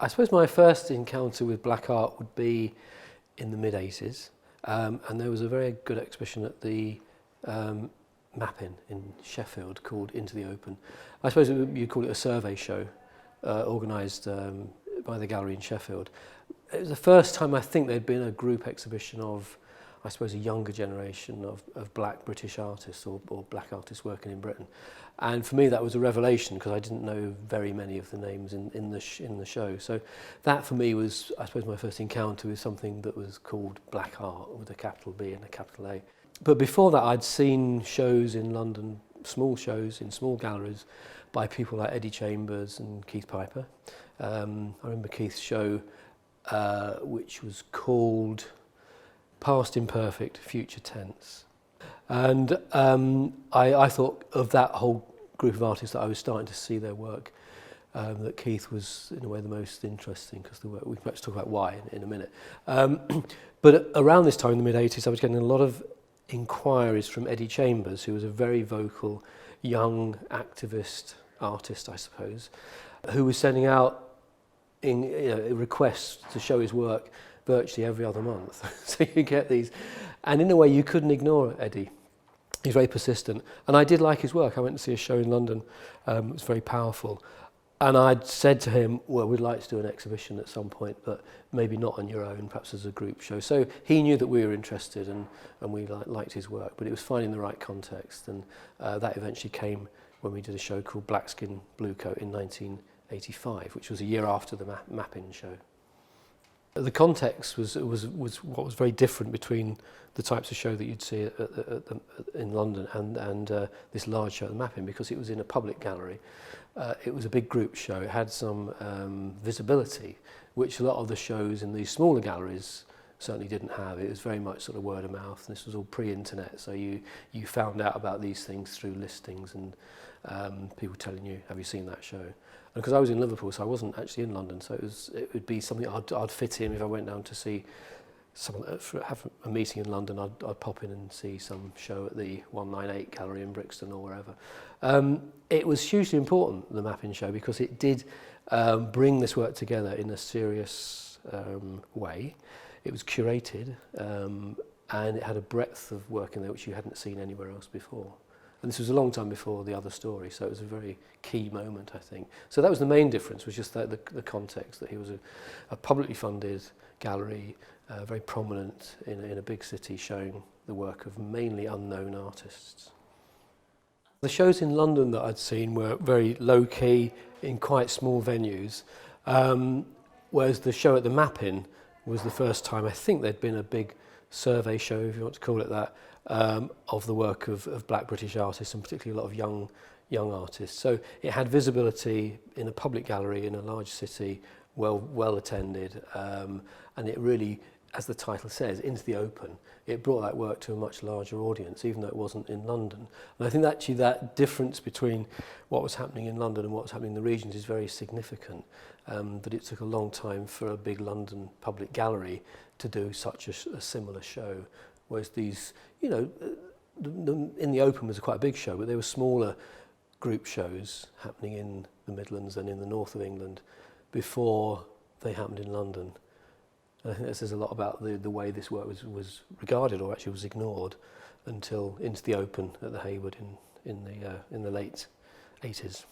I suppose my first encounter with black art would be in the mid-80s, and there was a very good exhibition at the Mappin in Sheffield called Into the Open. I suppose you'd call it a survey show organised by the gallery in Sheffield. It was the first time I think there'd been a group exhibition of, I suppose, a younger generation of black British artists or black artists working in Britain. And for me that was a revelation because I didn't know very many of the names in the show. So that for me was, I suppose, my first encounter with something that was called black art with a capital B and a capital A. But before that I'd seen shows in London, small shows in small galleries by people like Eddie Chambers and Keith Piper. I remember Keith's show which was called Past Imperfect, Future Tense. And I thought of that whole group of artists that I was starting to see their work, that Keith was in a way the most interesting because the work, we can perhaps talk about why in a minute. But around this time in the mid-80s I was getting a lot of inquiries from Eddie Chambers, who was a very vocal young activist artist, I suppose, who was sending out requests to show his work virtually every other month. So you get these, and in a way you couldn't ignore Eddie. He's very persistent, and I did like his work. I went to see a show in London. It was very powerful, and I'd said to him, well, we'd like to do an exhibition at some point, but maybe not on your own, perhaps as a group show. So he knew that we were interested, and we liked his work, but it was finding the right context, and that eventually came when we did a show called Black Skin, Bluecoat in 1985, which was a year after the Mappin show. The context was what was very different between the types of show that you'd see in London and this large show at the Mappin, because it was in a public gallery. It was a big group show. It had some visibility, which a lot of the shows in these smaller galleries certainly didn't have. It was very much sort of word of mouth. This was all pre-internet, so you found out about these things through listings and people telling you, have you seen that show? And because I was in Liverpool, so I wasn't actually in London, so it would be something I'd fit in if I went down to see someone, have a meeting in London. I'd pop in and see some show at the 198 Gallery in Brixton or wherever. It was hugely important, the Mappin show, because it did bring this work together in a serious way. It was curated, and it had a breadth of work in there which you hadn't seen anywhere else before. And this was a long time before The Other Story, so it was a very key moment, I think. So that was the main difference, was just that the context, that he was a publicly funded gallery, very prominent in a big city, showing the work of mainly unknown artists. The shows in London that I'd seen were very low-key, in quite small venues, whereas the show at the Mappin was the first time I think there'd been a big survey show, if you want to call it that, of the work of black British artists, and particularly a lot of young artists. So it had visibility in a public gallery in a large city, well attended, and it really, as the title says, Into the Open. It brought that work to a much larger audience, even though it wasn't in London. And I think actually that difference between what was happening in London and what was happening in the regions is very significant. That it took a long time for a big London public gallery to do such a similar show. Whereas these, In the Open was quite a big show, but there were smaller group shows happening in the Midlands and in the north of England before they happened in London. And I think that says a lot about the way this work was regarded, or actually was ignored, until Into the Open at the Hayward in the late 80s.